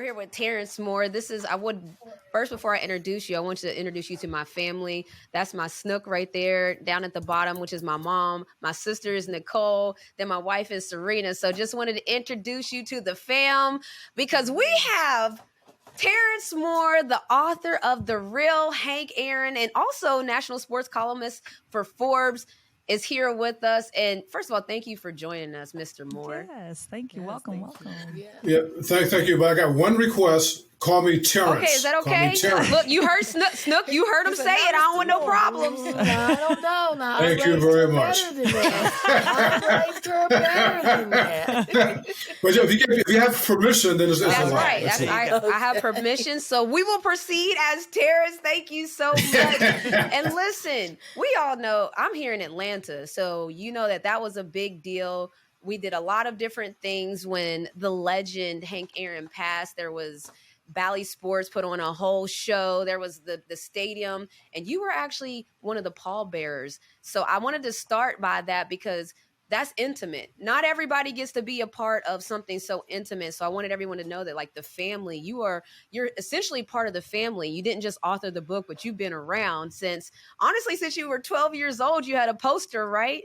here with Terence Moore. First, before I introduce you, I want to introduce you to my family. That's my snook right there down at the bottom, which is my mom. My sister is Nicole. Then my wife is Serena. So just wanted to introduce you to the fam because we have Terence Moore, the author of The Real Hank Aaron and also national sports columnist for Forbes, is here with us. And first of all, thank you for joining us, Mr. Moore. Yes, thank you. Welcome. Yeah, thank you. But I got one request. Call me Terrence. Okay, is that okay? Look, you heard Snook. You heard him say it. I don't want no problems. I don't know. Now, thank you very much. I raised her better than that. But if you have permission, then it's That's allowed. right. I have permission. So we will proceed as Terrence. Thank you so much. And listen, we all know I'm here in Atlanta. So you know that was a big deal. We did a lot of different things when the legend Hank Aaron passed. There was Bally Sports put on a whole show. There was the stadium, and you were actually one of the pallbearers. So I wanted to start by that because that's intimate. Not everybody gets to be a part of something so intimate. So I wanted everyone to know that, like, the family, you're essentially part of the family. You didn't just author the book, but you've been around since you were 12 years old. You had a poster, right?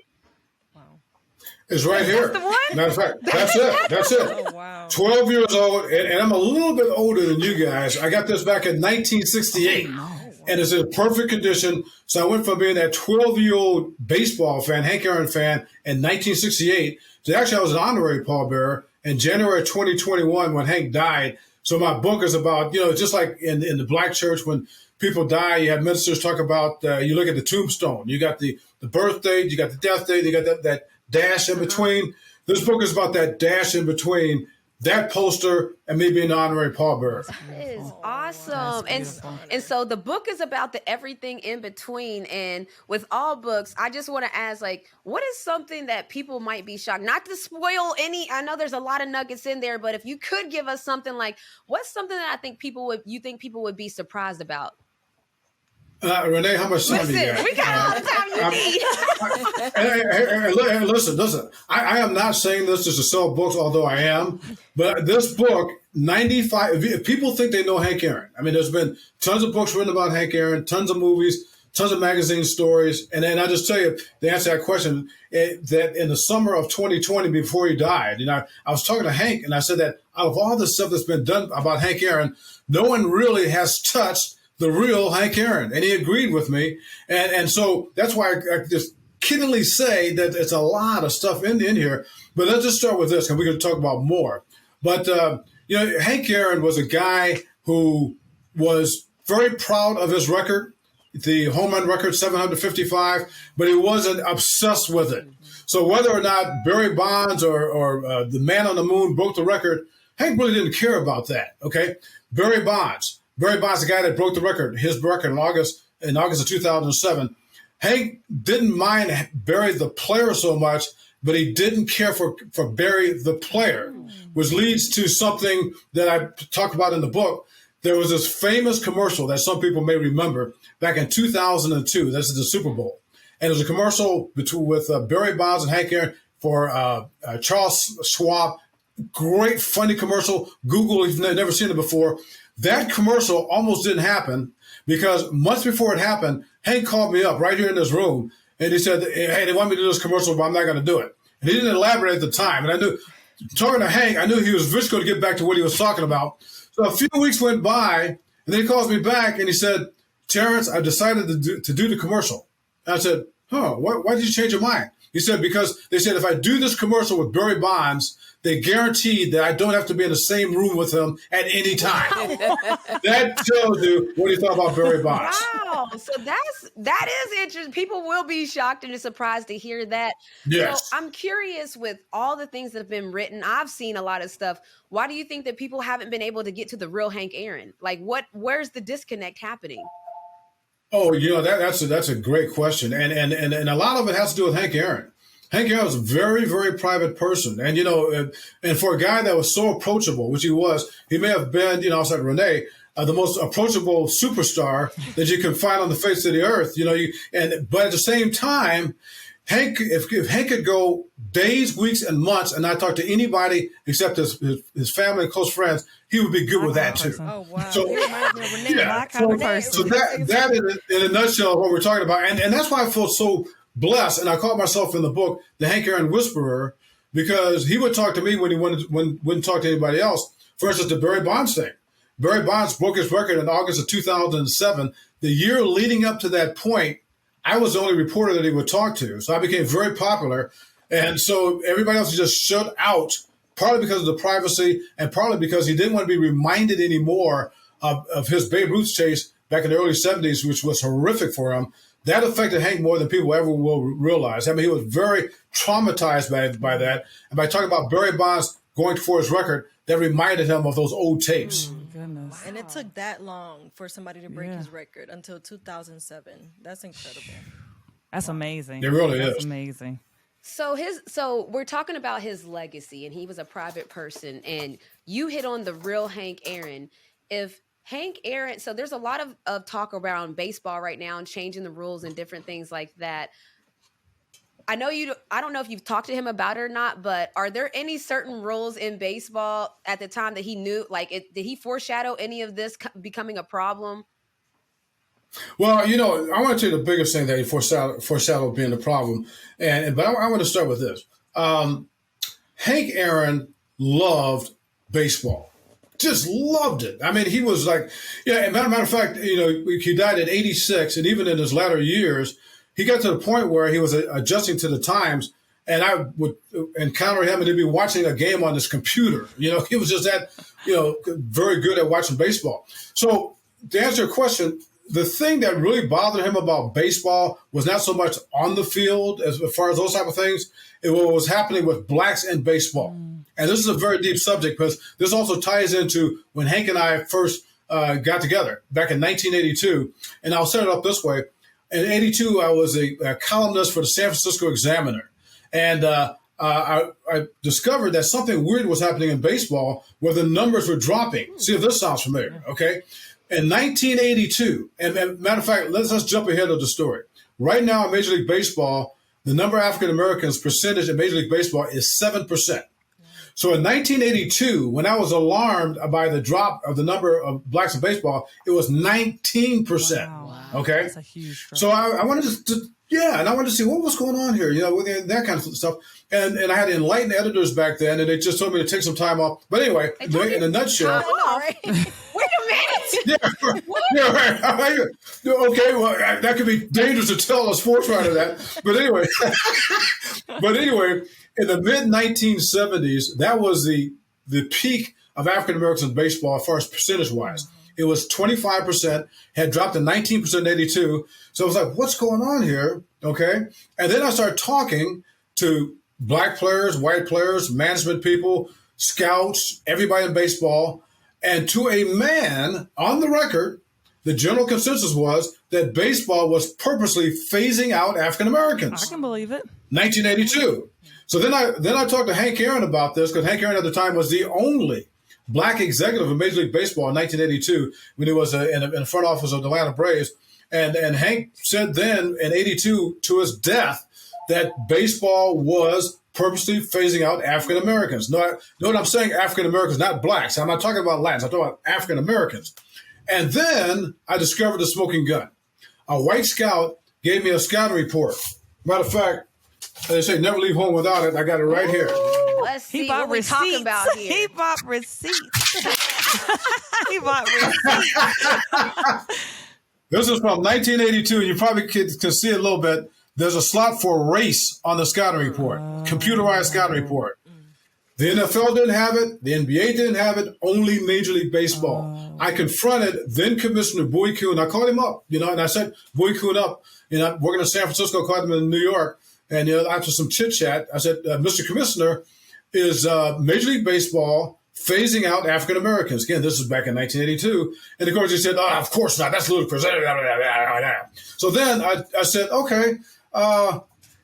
It's right here. That's the one? Matter of fact, that's it. Oh, wow. 12 years old, and I'm a little bit older than you guys. I got this back in 1968, and it's in perfect condition. So I went from being that 12-year-old baseball fan, Hank Aaron fan, in 1968 to actually I was an honorary pallbearer in January 2021 when Hank died. So my book is about, just like in the black church when people die, you have ministers talk about, you look at the tombstone. You got the birth date, you got the death date, you got that dash in between. This book is about that dash in between that poster and me being an honorary pallbearer. That is awesome. And so the book is about the everything in between. And with all books, I just want to ask, what is something that people might be shocked? Not to spoil any, I know there's a lot of nuggets in there, but if you could give us something what's something that you think people would be surprised about? Renee, how much time do you got? We got all the time you need. Listen. I am not saying this just to sell books, although I am. But this book, 95, if people think they know Hank Aaron. I mean, there's been tons of books written about Hank Aaron, tons of movies, tons of magazine stories. And then I just tell you, to answer that question, that in the summer of 2020, before he died, I was talking to Hank, and I said that out of all the stuff that's been done about Hank Aaron, no one really has touched the real Hank Aaron. And he agreed with me. And so that's why I just kiddingly say that it's a lot of stuff in here. But let's just start with this, and we're going to talk about more. But, Hank Aaron was a guy who was very proud of his record, the home run record, 755, but he wasn't obsessed with it. So whether or not Barry Bonds or the man on the moon broke the record, Hank really didn't care about that, okay? Barry Bonds, the guy that broke the record, his record in August of 2007. Hank didn't mind Barry the player so much, but he didn't care for Barry the player, which leads to something that I talk about in the book. There was this famous commercial that some people may remember back in 2002. This is the Super Bowl. And it was a commercial with Barry Bonds and Hank Aaron for Charles Schwab. Great, funny commercial. Google if you've never seen it before. That commercial almost didn't happen because months before it happened, Hank called me up right here in this room, and he said, hey, they want me to do this commercial, but I'm not going to do it. And he didn't elaborate at the time. And I knew, talking to Hank, I knew he was just going to get back to what he was talking about. So a few weeks went by, and then he calls me back, and he said, Terrence, I decided to do the commercial. And I said, why did you change your mind? He said, because they said if I do this commercial with Barry Bonds, they guaranteed that I don't have to be in the same room with him at any time. That tells you what he thought about Barry Bonds. Wow. So that is interesting. People will be shocked and surprised to hear that. Yes. So I'm curious, with all the things that have been written, I've seen a lot of stuff. Why do you think that people haven't been able to get to the real Hank Aaron? Where's the disconnect happening? Oh, that's a great question. And a lot of it has to do with Hank Aaron. Hank Aaron was a very, very private person. And, and for a guy that was so approachable, which he was, he may have been, I was like Renee, the most approachable superstar that you can find on the face of the earth, but at the same time, Hank, if Hank could go days, weeks, and months and not talk to anybody except his family and close friends, he would be good with that too. Oh, wow. So, You remind me of Renee. yeah. My kind of person. So that in a nutshell is what we're talking about. And that's why I feel so blessed. And I call myself in the book the Hank Aaron Whisperer, because he would talk to me when he wouldn't talk to anybody else. For instance, the Barry Bonds thing. Barry Bonds broke his record in August of 2007. The year leading up to that point, I was the only reporter that he would talk to. So I became very popular. And so everybody else was just shut out, partly because of the privacy and partly because he didn't want to be reminded anymore of his Babe Ruth chase back in the early 70s, which was horrific for him. That affected Hank more than people ever will realize. I mean, he was very traumatized by that. And by talking about Barry Bonds going for his record, that reminded him of those old tapes. Goodness. And it took that long for somebody to break his record until 2007. That's incredible. That's amazing. It really That's is. amazing. So we're talking about his legacy, and he was a private person, and you hit on the real Hank Aaron. If Hank Aaron, so there's a lot of talk around baseball right now and changing the rules and different things like that. I don't know if you've talked to him about it or not, but are there any certain rules in baseball at the time that he knew, did he foreshadow any of this becoming a problem? Well, I want to tell you the biggest thing that he foreshadowed being the problem. But I want to start with this. Hank Aaron loved baseball. Just loved it. I mean, he was like, matter of fact, he died at 86, and even in his latter years, he got to the point where he was adjusting to the times, and I would encounter him and he'd be watching a game on his computer. He was just that, very good at watching baseball. So to answer your question, the thing that really bothered him about baseball was not so much on the field as far as those type of things. It was what was happening with blacks in baseball. And this is a very deep subject because this also ties into when Hank and I first got together back in 1982. And I'll set it up this way. In 82, I was a columnist for the San Francisco Examiner. And I discovered that something weird was happening in baseball where the numbers were dropping. See if this sounds familiar, okay? In 1982, and matter of fact, let's jump ahead of the story. Right now in Major League Baseball, the number of African Americans percentage in Major League Baseball is 7%. So in 1982, when I was alarmed by the drop of the number of blacks in baseball, it was 19%. Wow. Okay, That's a huge drop. so I wanted and I wanted to see what was going on here, with that kind of stuff. And I had enlightened editors back then, and they just told me to take some time off. But anyway, in a nutshell. Wait a minute. Yeah, right. Okay, well, that could be dangerous to tell a sports writer that. But anyway, in the mid 1970s, that was the peak of African Americans in baseball as far as percentage wise. It was 25%, had dropped to 19% in 82. So I was like, what's going on here? Okay. And then I started talking to black players, white players, management people, scouts, everybody in baseball. And to a man on the record, the general consensus was that baseball was purposely phasing out African Americans. I can believe it. 1982. So then I talked to Hank Aaron about this because Hank Aaron at the time was the only black executive in Major League Baseball in 1982 when he was in the front office of the Atlanta Braves. And Hank said then in 82 to his death that baseball was purposely phasing out African Americans. Note I'm saying African Americans, not blacks. I'm not talking about Latins. I'm talking about African Americans. And then I discovered the smoking gun. A white scout gave me a scouting report. Matter of fact, they say never leave home without it. I got it right here. Let's see what we're talking about here. He bought receipts. He bought receipts. This is from 1982, and you probably can see it a little bit. There's a slot for race on the scouting report, computerized scouting report. The NFL didn't have it. The NBA didn't have it. Only Major League Baseball. I confronted then Commissioner Bowie Kuhn. I called him up, and I set Bowie Kuhn up. Working in San Francisco, called him in New York. And after some chit chat, I said, Mr. Commissioner, is Major League Baseball phasing out African Americans? Again, this is back in 1982. And of course, he said, of course not. That's ludicrous. So then I said, okay,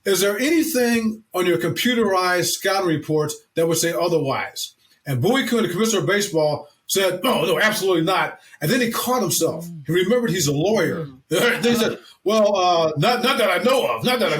is there anything on your computerized scouting reports that would say otherwise? And Bowie Kuhn, the Commissioner of Baseball, said, no, absolutely not. And then he caught himself. He remembered he's a lawyer. Then he said, well, not that I know of. Not that I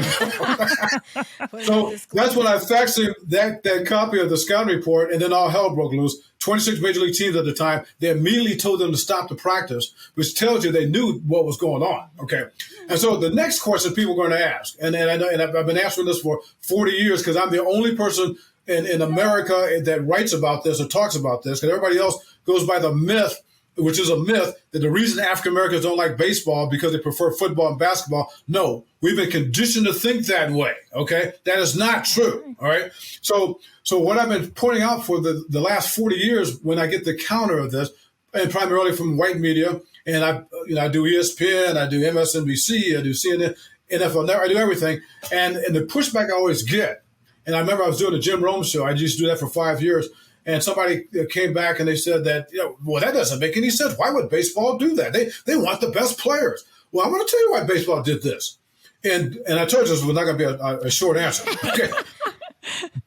know of. So that's when I faxed him that copy of the scouting report, and then all hell broke loose. 26 major league teams at the time, they immediately told them to stop the practice, which tells you they knew what was going on. Okay. And so the next question people are going to ask, and I know, and I've been answering this for 40 years because I'm the only person in America that writes about this or talks about this, because everybody else goes by the myth, which is a myth, that the reason African Americans don't like baseball because they prefer football and basketball. No, we've been conditioned to think that way. Okay, that is not true. All right. So what I've been pointing out for the last 40 years, when I get the counter of this, and primarily from white media, and I do ESPN, I do MSNBC, I do CNN, NFL, I do everything, and the pushback I always get. And I remember I was doing a Jim Rome show. I used to do that for 5 years. And somebody came back and they said that, well, that doesn't make any sense. Why would baseball do that? They want the best players. Well, I'm going to tell you why baseball did this. And I told you this was not going to be a short answer. Okay.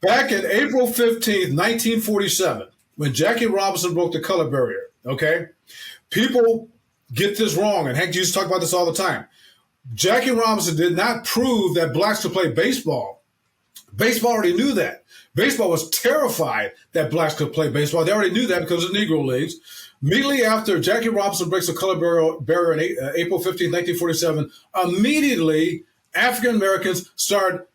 Back in April 15th, 1947, when Jackie Robinson broke the color barrier, okay, people get this wrong. And Hank used to talk about this all the time. Jackie Robinson did not prove that blacks could play baseball. Baseball already knew that. Baseball was terrified that blacks could play baseball. They already knew that because of Negro leagues. Immediately after Jackie Robinson breaks the color barrier in April 15, 1947, immediately African Americans start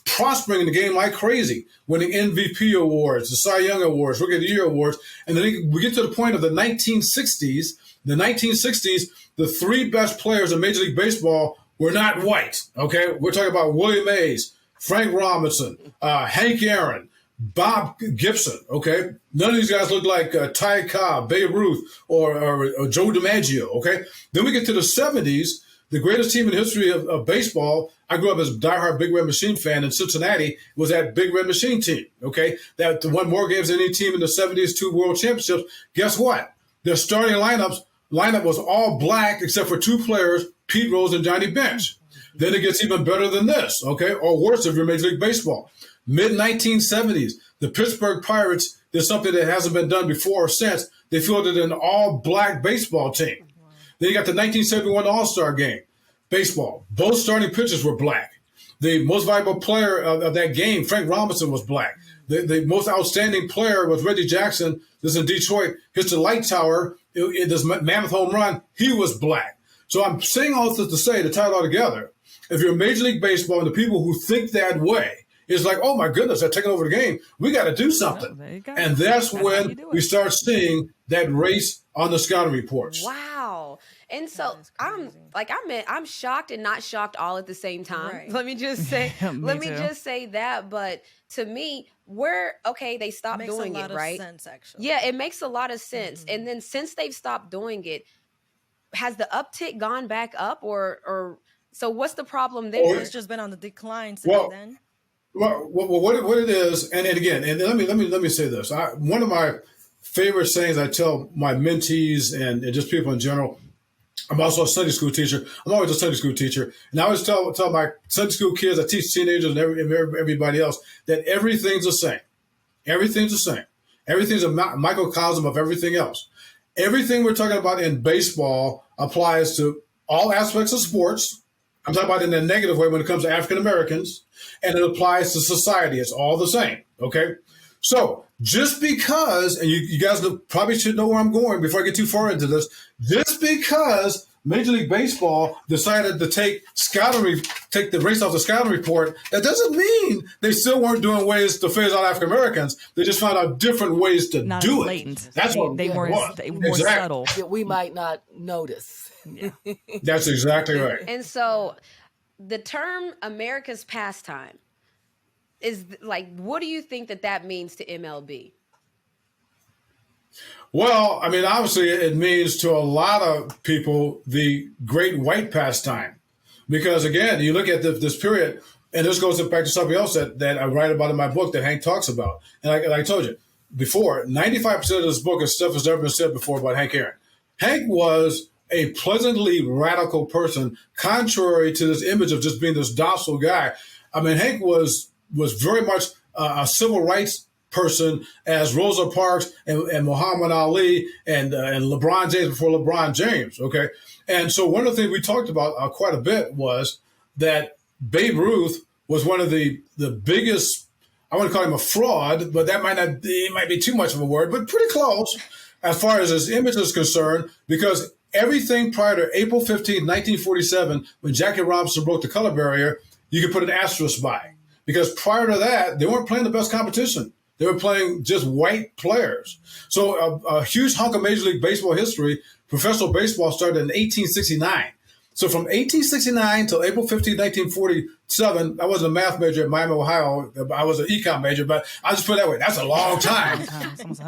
prospering in the game like crazy, winning MVP awards, the Cy Young Awards, Rookie of the Year awards. And then we get to the point of the 1960s. The 1960s, the three best players in Major League Baseball were not white. Okay, we're talking about Willie Mays, Frank Robinson, Hank Aaron, Bob Gibson, okay? None of these guys look like Ty Cobb, Babe Ruth, or Joe DiMaggio, okay? Then we get to the 70s, the greatest team in the history of baseball. I grew up as a diehard Big Red Machine fan in Cincinnati, was that Big Red Machine team, okay? That won more games than any team in the 70s, 2 world championships. Guess what? Their starting lineup was all black except for 2 players, Pete Rose and Johnny Bench. Then it gets even better than this, okay? Or worse if you're Major League Baseball. Mid-1970s, the Pittsburgh Pirates did something that hasn't been done before or since. They fielded an all-black baseball team. Wow. Then you got the 1971 All-Star Game, baseball. Both starting pitchers were black. The most valuable player of that game, Frank Robinson, was black. The most outstanding player was Reggie Jackson. This is in Detroit. Hits the light tower, this mammoth home run. He was black. So I'm saying all this to say, to tie it all together, if you're Major League Baseball and the people who think that way, it's like, oh my goodness, they're taking over the game. We got to do something. Oh, and that's when we start seeing that race on the scouting reports. Wow. And so I'm shocked and not shocked all at the same time. Right. Let me just say, just say that. But to me, they stopped doing it, right? Makes a lot of sense, actually. Yeah, it makes a lot of sense. Mm-hmm. And then since they've stopped doing it, has the uptick gone back up or so what's the problem there? It's just been on the decline since then. Well, what it is, and again, and let me say this. One of my favorite sayings I tell my mentees and just people in general. I'm also a Sunday school teacher. I'm always a Sunday school teacher, and I always tell my Sunday school kids, I teach teenagers and everybody else that everything's the same. Everything's the same. Everything's a microcosm of everything else. Everything we're talking about in baseball applies to all aspects of sports. I'm talking about in a negative way when it comes to African Americans, and it applies to society. It's all the same, okay? So just because, and you guys probably should know where I'm going before I get too far into this, just because Major League Baseball decided to take the race off the scouting report, that doesn't mean they still weren't doing ways to phase out African Americans. They just found out different ways to do it. That's what they were subtle. That we might not notice. Yeah. That's exactly right. And so the term America's pastime is like, what do you think that means to MLB? Well, I mean, obviously it means to a lot of people the great white pastime. Because again, you look at this period, and this goes back to something else that I write about in my book that Hank talks about. And like I told you before, 95% of this book is stuff that's never been said before about Hank Aaron. Hank was a pleasantly radical person, contrary to this image of just being this docile guy. I mean, Hank was very much a civil rights person as Rosa Parks and Muhammad Ali and LeBron James before LeBron James. Okay. And so one of the things we talked about quite a bit was that Babe Ruth was one of the biggest, I want to call him a fraud, but that might be too much of a word, but pretty close as far as his image is concerned, because everything prior to April 15, 1947, when Jackie Robinson broke the color barrier, you could put an asterisk by. Because prior to that, they weren't playing the best competition. They were playing just white players. So a huge hunk of Major League Baseball history, professional baseball started in 1869. So from 1869 till April 15, 1947, I wasn't a math major at Miami, Ohio. I was an econ major, but I'll just put it that way. That's a long time.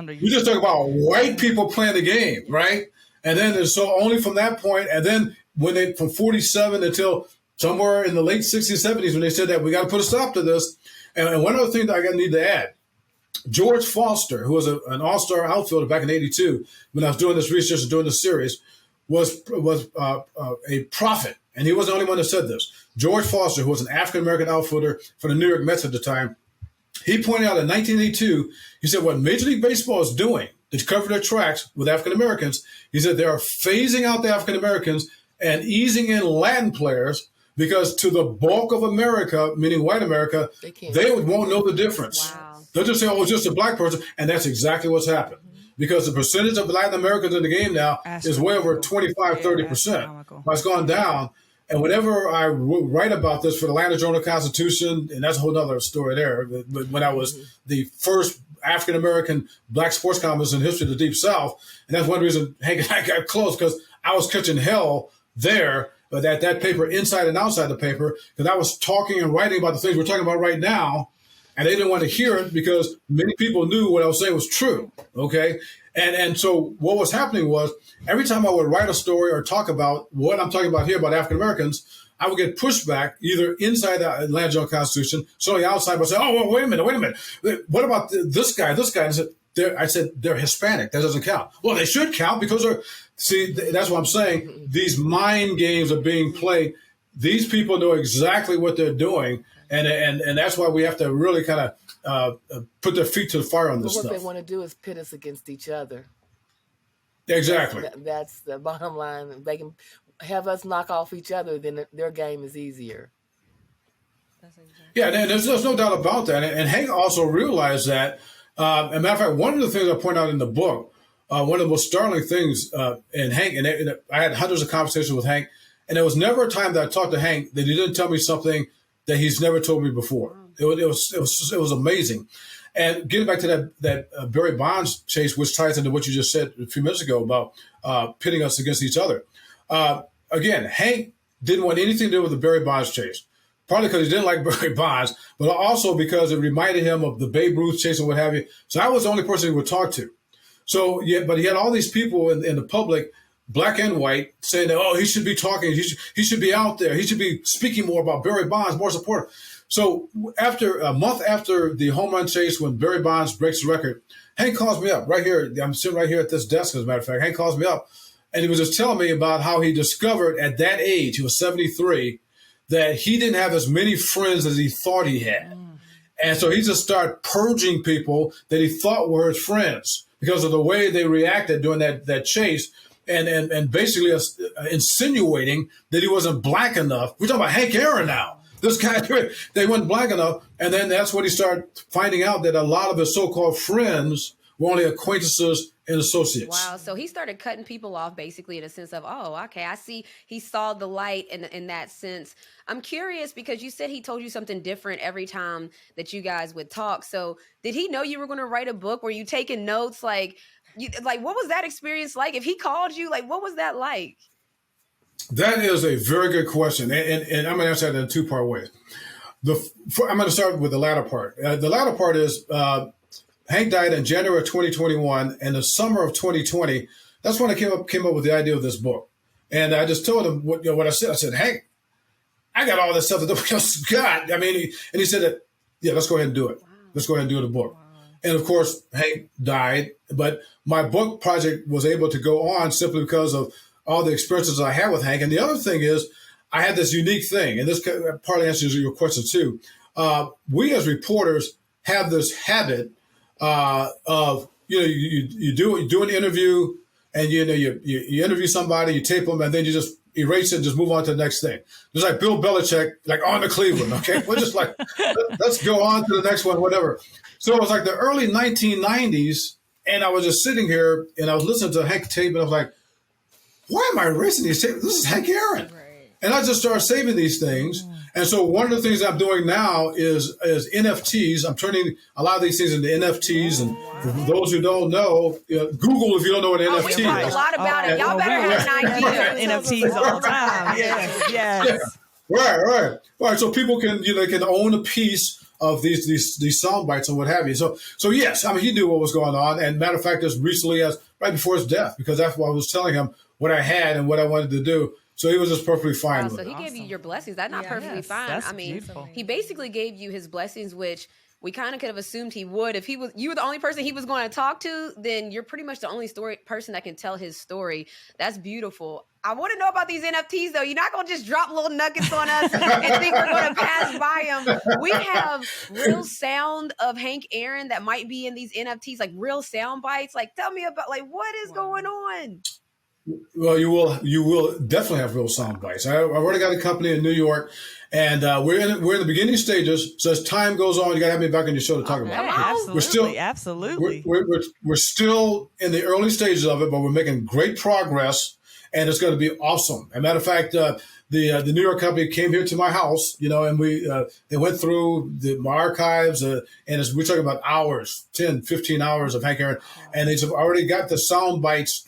You just talk about white people playing the game, right? And then so only from that point, and then from 47 until somewhere in the late 60s, 70s, when they said that we got to put a stop to this. And one other thing that I need to add, George Foster, who was an all-star outfielder back in 82, when I was doing this research and doing this series, was a prophet. And he wasn't the only one that said this. George Foster, who was an African-American outfielder for the New York Mets at the time, he pointed out in 1982, he said, what Major League Baseball is doing to cover their tracks with African-Americans, he said they are phasing out the African-Americans and easing in Latin players, because to the bulk of America, meaning white America, they won't know the difference. Wow. They'll just say, oh, it's just a black person. And that's exactly what's happened. Because the percentage of Latin Americans in the game now is way over 25, 30%. It's gone down. And whenever I write about this for the Atlanta Journal-Constitution, and that's a whole other story there, but when I was the first African-American black sports columnist in history of the Deep South, and that's one reason Hank and I got close, because I was catching hell there, but that paper, inside and outside the paper, because I was talking and writing about the things we're talking about right now, and they didn't want to hear it because many people knew what I was saying was true, okay? And so what was happening was every time I would write a story or talk about what I'm talking about here about African Americans, I would get pushback either inside the Atlanta Journal-Constitution, certainly outside, but say, oh, well, wait a minute. What about this guy? I said, they're Hispanic. That doesn't count. Well, they should count because that's what I'm saying. These mind games are being played. These people know exactly what they're doing. And that's why we have to really kind of put their feet to the fire on this stuff. What they want to do is pit us against each other. Exactly. That's the bottom line. They can have us knock off each other, then their game is easier. Yeah, and there's no doubt about that. And Hank also realized that. As a matter of fact, one of the things I point out in the book, one of the most startling things in Hank, and I had hundreds of conversations with Hank, and there was never a time that I talked to Hank that he didn't tell me something that he's never told me before. It was amazing. And getting back to that Barry Bonds chase, which ties into what you just said a few minutes ago about pitting us against each other. Again, Hank didn't want anything to do with the Barry Bonds chase, partly because he didn't like Barry Bonds, but also because it reminded him of the Babe Ruth chase and what have you. So I was the only person he would talk to. So, yeah, but he had all these people in the public, black and white, saying that, oh, he should be talking, he should be out there, he should be speaking more about Barry Bonds, more supportive. So after a month after the home run chase, when Barry Bonds breaks the record, Hank calls me up right here. I'm sitting right here at this desk, as a matter of fact. Hank calls me up, and he was just telling me about how he discovered at that age, he was 73, that he didn't have as many friends as he thought he had. And so he just started purging people that he thought were his friends because of the way they reacted during that chase. And basically insinuating that he wasn't black enough. We're talking about Hank Aaron now. This guy, they weren't black enough. And then that's when he started finding out that a lot of his so-called friends were only acquaintances and associates. Wow. So he started cutting people off basically in a sense of, oh, okay, I see he saw the light in that sense. I'm curious because you said he told you something different every time that you guys would talk. So did he know you were going to write a book? Were you taking notes? Like, what was that experience like? If he called you, what was that like? That is a very good question. And I'm going to answer that in a two-part way. I'm going to start with the latter part. The latter part is Hank died in January of 2021, and the summer of 2020, that's when I came up with the idea of this book. And I just told him what I said. I said, Hank, I got all this stuff that nobody else got. I mean, and he said that, yeah, let's go ahead and do it. Wow. Let's go ahead and do the book. Wow. And of course, Hank died, but my book project was able to go on simply because of all the experiences I had with Hank. And the other thing is, I had this unique thing, and this partly answers your question too. We as reporters have this habit of you do an interview, and you interview somebody, you tape them, and then you just erase it and just move on to the next thing. Just like Bill Belichick, like on to Cleveland. Okay, we're just like let's go on to the next one, whatever. So it was like the early 1990s, and I was just sitting here and I was listening to Hank tape, and I was like, why am I erasing these tapes? This is Hank Aaron. Right. And I just started saving these things. And so one of the things I'm doing now is NFTs. I'm turning a lot of these things into NFTs. And for those who don't know, Google if you don't know what NFT is. We talk a lot about it. Y'all better have an idea. NFTs all the time. Yes. Yeah. Right. So people can can own a piece of these sound bites and what have you. So yes, I mean he knew what was going on. And matter of fact, as recently as right before his death, because that's why I was telling him what I had and what I wanted to do. So he was just perfectly fine with it. So he gave you your blessings. That's not perfectly fine. That's I mean, beautiful. He basically gave you his blessings, which we kind of could have assumed he would. If you were the only person he was going to talk to, then you're pretty much the only person that can tell his story. That's beautiful. I want to know about these NFTs, though. You're not going to just drop little nuggets on us and think we're going to pass by them. We have real sound of Hank Aaron that might be in these NFTs, like real sound bites. Like, tell me about, like, what is going on? Well, you will definitely have real sound bites. I already got a company in New York, and we're in the beginning stages. So as time goes on, you got to have me back on your show to talk about it. Absolutely. We're still in the early stages of it, but we're making great progress, and it's going to be awesome. As a matter of fact, the New York company came here to my house, and they went through my archives, and we're talking about hours, 10, 15 hours of Hank Aaron, and they've already got the sound bites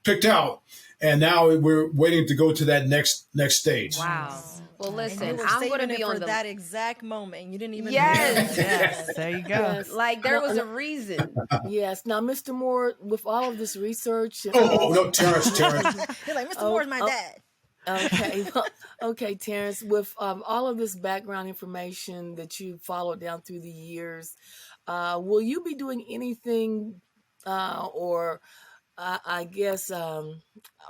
picked out, and now we're waiting to go to that next stage. Wow. Well, listen, I'm going to be on that exact moment. You didn't even Yes, there you go. Yes. Like there was a reason. Yes. Now, Mr. Moore, with all of this research. No, Terrence. You're like, Mr. Moore is my dad. Okay, Terrence, with all of this background information that you followed down through the years, will you be doing anything or I guess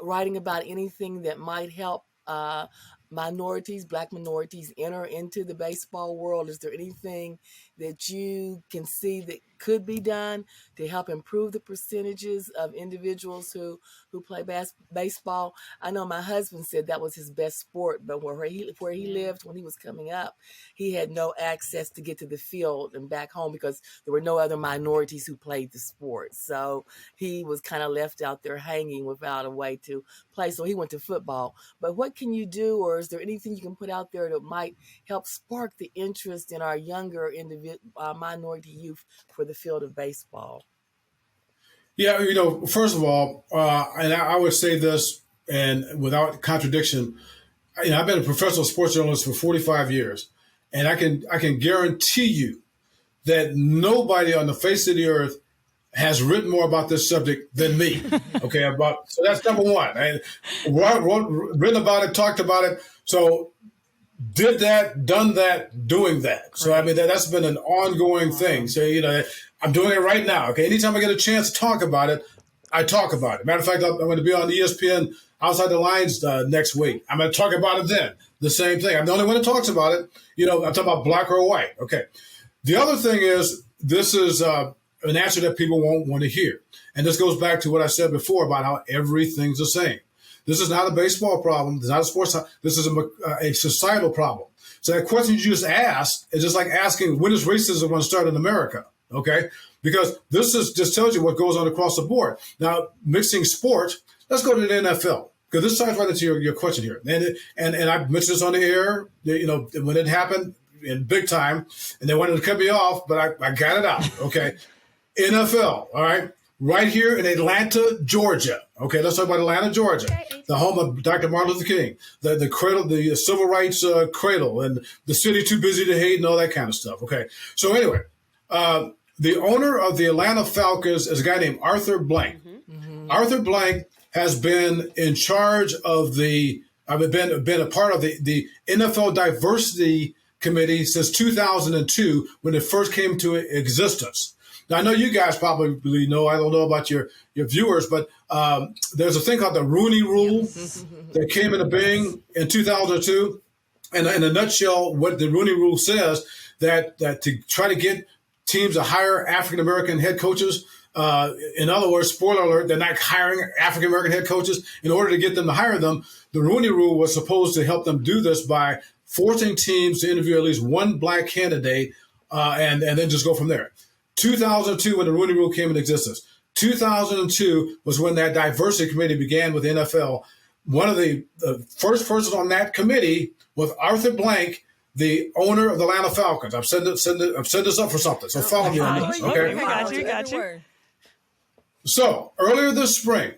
writing about anything that might help Black minorities enter into the baseball world? Is there anything that you can see that could be done to help improve the percentages of individuals who play baseball? I know my husband said that was his best sport, but where he lived when he was coming up, he had no access to get to the field and back home because there were no other minorities who played the sport. So he was kind of left out there hanging without a way to play. So he went to football. But what can you do, or is there anything you can put out there that might help spark the interest in our younger minority youth for the field of baseball? Yeah, first of all, and I would say this, and without contradiction, I've been a professional sports journalist for 45 years, and I can guarantee you that nobody on the face of the earth has written more about this subject than me. Okay, so that's number one. And written about it, talked about it. So did that, done that, doing that. So I mean that's been an ongoing thing. So I'm doing it right now. Okay, anytime I get a chance to talk about it, I talk about it. Matter of fact, I'm going to be on ESPN Outside the Lines next week. I'm going to talk about it then. The same thing. I'm the only one that talks about it. I'm talking about black or white. Okay. The other thing is this is an answer that people won't want to hear, and this goes back to what I said before about how everything's the same. This is not a baseball problem. This is not a sports. This is a societal problem. So that question you just asked is just like asking, when is racism going to start in America? Okay? Because this just tells you what goes on across the board. Now, mixing sport, let's go to the NFL. Because this ties right into your question here. And I mentioned this on the air, when it happened in big time, and they wanted to cut me off, but I got it out. Okay? NFL, all right? Right here in Atlanta, Georgia. Okay, let's talk about Atlanta, Georgia, the home of Dr. Martin Luther King, the cradle, the civil rights cradle, and the city too busy to hate and all that kind of stuff. Okay, so anyway, the owner of the Atlanta Falcons is a guy named Arthur Blank. Mm-hmm. Arthur Blank has been in charge of been a part of the NFL Diversity Committee since 2002 when it first came to existence. Now, I know you guys probably know, I don't know about your viewers, but there's a thing called the Rooney Rule that came into being in 2002. And in a nutshell, what the Rooney Rule says that to try to get teams to hire African American head coaches. In other words, spoiler alert, they're not hiring African American head coaches. In order to get them to hire them, the Rooney Rule was supposed to help them do this by forcing teams to interview at least one black candidate and then just go from there. 2002, when the Rooney Rule came into existence. 2002 was when that diversity committee began with the NFL. One of the first persons on that committee was Arthur Blank, the owner of the Atlanta Falcons. I've set this up for something, so follow me on this. Okay. Got you. So earlier this spring,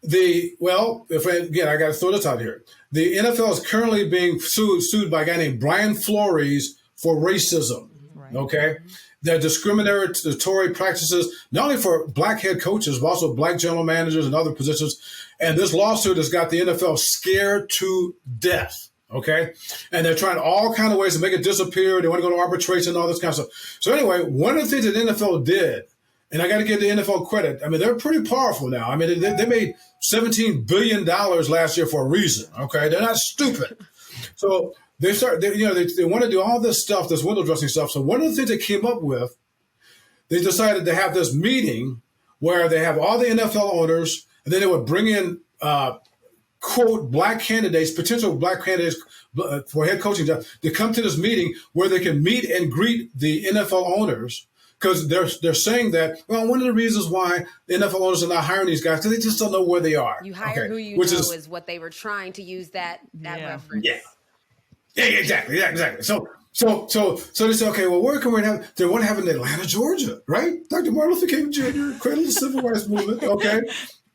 I got to throw this out here. The NFL is currently being sued by a guy named Brian Flores for racism. Right. Okay. They're discriminatory practices, not only for black head coaches, but also black general managers and other positions. And this lawsuit has got the NFL scared to death. Okay. And they're trying all kinds of ways to make it disappear. They want to go to arbitration and all this kind of stuff. So anyway, one of the things that the NFL did, and I got to give the NFL credit. I mean, they're pretty powerful now. I mean, they made $17 billion last year for a reason. Okay. They're not stupid. So they want to do all this stuff, this window dressing stuff. So one of the things they came up with, they decided to have this meeting where they have all the NFL owners, and then they would bring in, quote, black candidates, potential black candidates for head coaching jobs, to come to this meeting where they can meet and greet the NFL owners. Because they're saying that, well, one of the reasons why the NFL owners are not hiring these guys, because they just don't know where they are. You hire who you know is what they were trying to use that reference. Yeah, exactly. So they say, okay, well, where can we have? They want to have in Atlanta, Georgia, right? Dr. Martin Luther King Jr., cradle of the civil rights movement. Okay,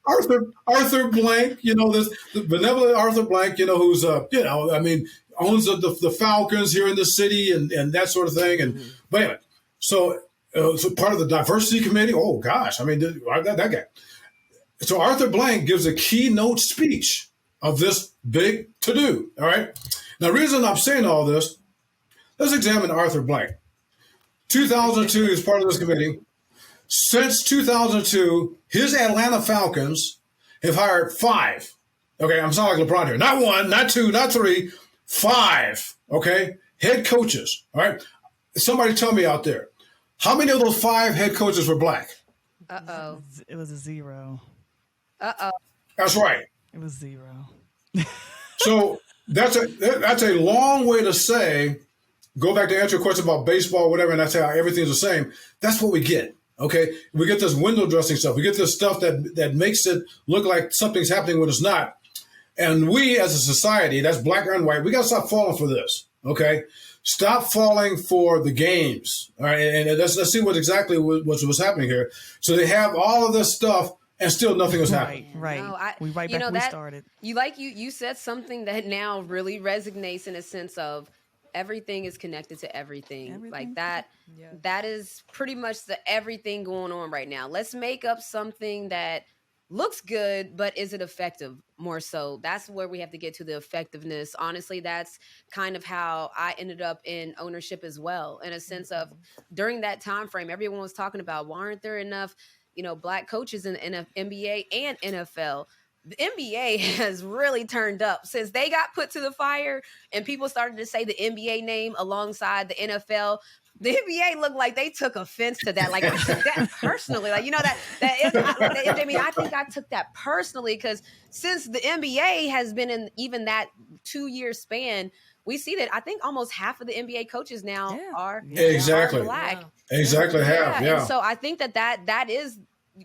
Arthur Blank, the benevolent Arthur Blank, who's owns the Falcons here in the city and that sort of thing. And but anyway, so part of the diversity committee. Oh gosh, I mean that guy. So Arthur Blank gives a keynote speech of this big to-do. All right. Now, the reason I'm saying all this, let's examine Arthur Blank. 2002, he was part of this committee. Since 2002, his Atlanta Falcons have hired 5. Okay, I'm sounding like LeBron here. Not 1, not 2, not 3, 5. Okay, head coaches. All right. Somebody tell me out there, how many of those 5 head coaches were black? Uh-oh. It was a 0. Uh-oh. That's right. It was 0. So that's a long way to say, go back to answer your question about baseball or whatever, and that's how everything's the same. That's what we get. Okay. We get this window dressing stuff. We get this stuff that makes it look like something's happening when it's not. And we as a society, that's black and white, we got to stop falling for this. Okay. Stop falling for the games. All right. And let's see what exactly was happening here. So they have all of this stuff, and still nothing was happening. Right. No, we back where we started. You said something that now really resonates in a sense of everything is connected to everything. Like that. Yeah. That is pretty much the everything going on right now. Let's make up something that looks good, but is it effective more so? That's where we have to get to the effectiveness. Honestly, that's kind of how I ended up in ownership as well, in a sense of during that time frame, everyone was talking about, why aren't there enough black coaches in the NBA and NFL? The NBA has really turned up since they got put to the fire and people started to say the NBA name alongside the NFL. The NBA looked like they took offense to that. Like, I took that personally. Like, I think I took that personally because since the NBA has been in even that 2-year span, we see that I think almost half of the NBA coaches now are black. Exactly half. Yeah. And so I think that is,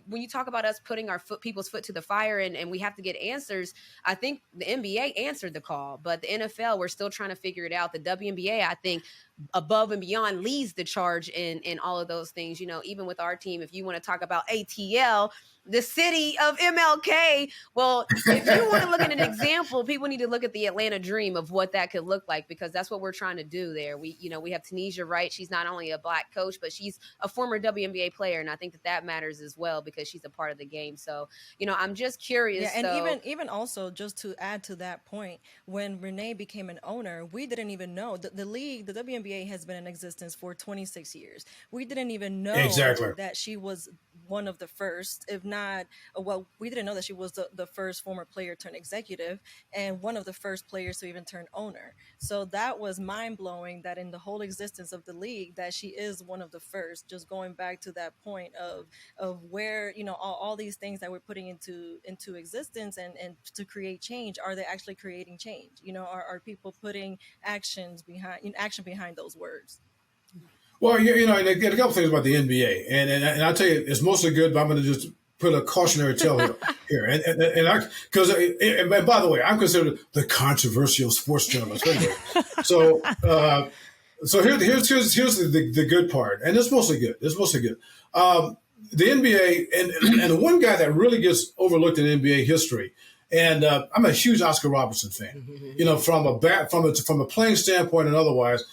when you talk about us putting our people's foot to the fire and we have to get answers, I think the NBA answered the call, but the NFL, we're still trying to figure it out. The WNBA, I think, above and beyond leads the charge in all of those things. Even with our team, if you want to talk about ATL, the city of MLK, well, if you want to look at an example, people need to look at the Atlanta dream of what that could look like, because that's what we're trying to do there. We have Tanisha Wright. She's not only a black coach, but she's a former WNBA player, and I think that matters as well because she's a part of the game. So, I'm just curious. Yeah, and even also, just to add to that point, when Renee became an owner, we didn't even know the league, the WNBA has been in existence for 26 years. We didn't even know that she was one of the first, if not, well, we didn't know that she was the first former player turned executive and one of the first players to even turn owner. So that was mind blowing, that in the whole existence of the league, that she is one of the first. Just going back to that point of where, you know, all these things that we're putting into existence and to create change, are they actually creating change? You know, are people putting action behind those words? Well, you know, and a couple things about the NBA, and I'll tell you, it's mostly good, but I'm going to just put a cautionary tale here. And by the way, I'm considered the controversial sports journalist. Anyway. So here's the good part, and it's mostly good. The NBA, and the one guy that really gets overlooked in NBA history, and I'm a huge Oscar Robertson fan, you know, from a playing standpoint and otherwise.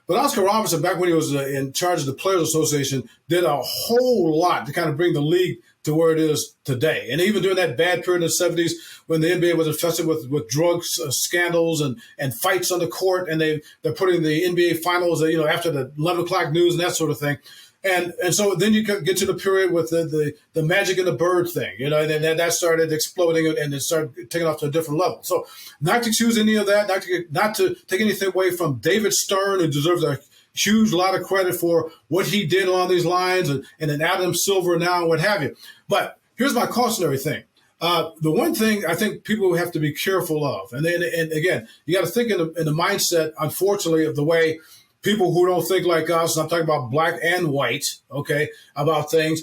But Oscar Robertson, back when he was in charge of the Players Association, did a whole lot to kind of bring the league to where it is today. And even during that bad period in the 70s when the NBA was infested with drugs scandals and fights on the court, and they're putting the NBA finals, you know, after the 11 o'clock news and that sort of thing. And so then you get to the period with the Magic and the Bird thing, you know, and then that started exploding and it started taking off to a different level. So not to choose any of that, not to take anything away from David Stern, who deserves a huge lot of credit for what he did along these lines, and then Adam Silver now and what have you. But here's my cautionary thing. The one thing I think people have to be careful of, and again, you got to think in the mindset, unfortunately, of the way people who don't think like us, and I'm talking about black and white, okay, about things.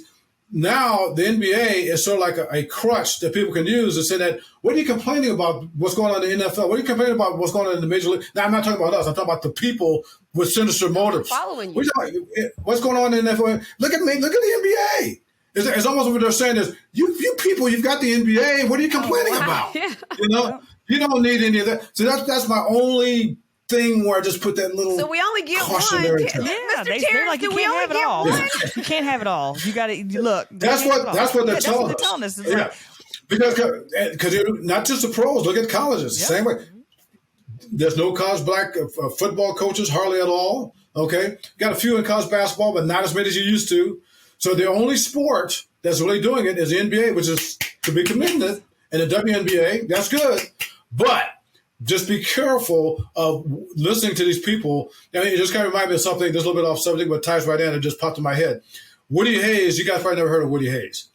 Now the NBA is sort of like a crutch that people can use to say that, what are you complaining about what's going on in the NFL? What are you complaining about what's going on in the Major League? Now, I'm not talking about us. I'm talking about the people with sinister motives. Following you. What's going on in the NFL? Look at me. Look at the NBA. It's almost what they're saying is, you people, you've got the NBA. What are you complaining about? Yeah. You know, you don't need any of that. So that's my only thing where I just put that little. So we only get one. Cautionary Yeah, Mr. they're Terrence, like, you do we can't only have it get all. one? You can't have it all. You got to look. That's what they're telling us. It's Yeah. like, Because not just the pros, look at colleges. Yeah. Same way. There's no college black football coaches, hardly at all. Okay, got a few in college basketball, but not as many as you used to. So the only sport that's really doing it is the NBA, which is to be commended, and the WNBA. That's good, but just be careful of listening to these people. I mean, it just kind of reminded me of something. This is a little bit off subject, but ties right in. It just popped in my head. Woody Hayes. You guys probably never heard of Woody Hayes.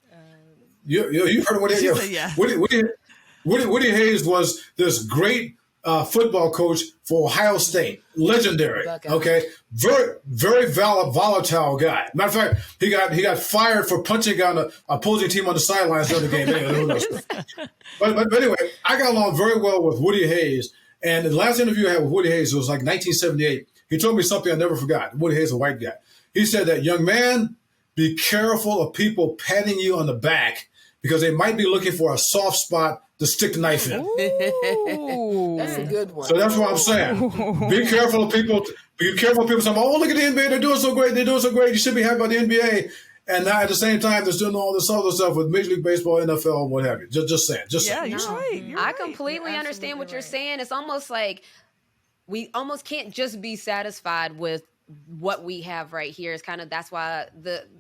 You've heard of Woody Hayes? Yeah. Woody Hayes was this great football coach for Ohio State. Legendary. Okay. Very, very volatile guy. Matter of fact, he got fired for punching on the opposing team on the sidelines during the game. Anyway, who knows? But anyway, I got along very well with Woody Hayes. And the last interview I had with Woody Hayes was like 1978. He told me something I never forgot. Woody Hayes, a white guy. He said that, young man, be careful of people patting you on the back because they might be looking for a soft spot to stick the knife in. Ooh. That's a good one. So that's what I'm saying. Be careful of people. Be careful of people saying, "Oh, look at the NBA. They're doing so great. They're doing so great. You should be happy about the NBA." And now at the same time, they're doing all this other stuff with Major League Baseball, NFL, and what have you. Just saying. Yeah, you're right. You're I right. completely understand what you're saying. It's almost like we almost can't just be satisfied with what we have right here. Is kind of, that's why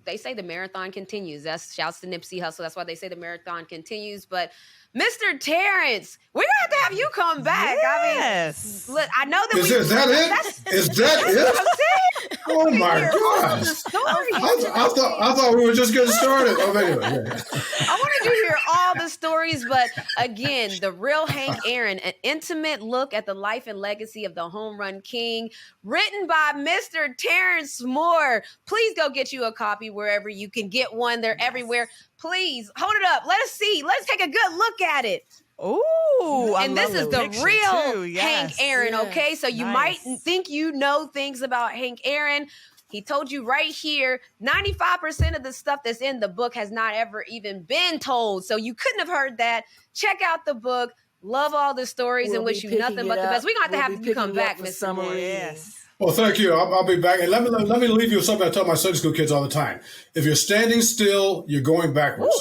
they say the marathon continues. That's shouts to Nipsey Hussle. That's why they say the marathon continues. But Mr. Terrence, we're gonna have to have you come back. Yes. I mean, look, I know that Is that it? Is that it? Oh my gosh! I thought we were just getting started. Oh, anyway. Yeah. I wanted to hear all the stories, but again, The Real Hank Aaron, an intimate look at the life and legacy of the home run king, written by Mr. Terence Moore. Please go get you a copy wherever you can get one. They're everywhere. Please hold it up. Let us see. Let's take a good look at it. Ooh, And this is the real Hank Aaron, Yes. okay? So you might think you know things about Hank Aaron. He told you right here, 95% of the stuff that's in the book has not ever even been told. So you couldn't have heard that. Check out the book. Love all the stories and wish you nothing but the best. We're going to have you come back, Mr. Moore. Yes. Well, thank you. I'll be back. And let me leave you with something I tell my Sunday school kids all the time. If you're standing still, you're going backwards.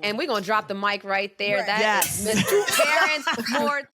And we're going to drop the mic right there. That Yes. is Mr. Terrence Moore.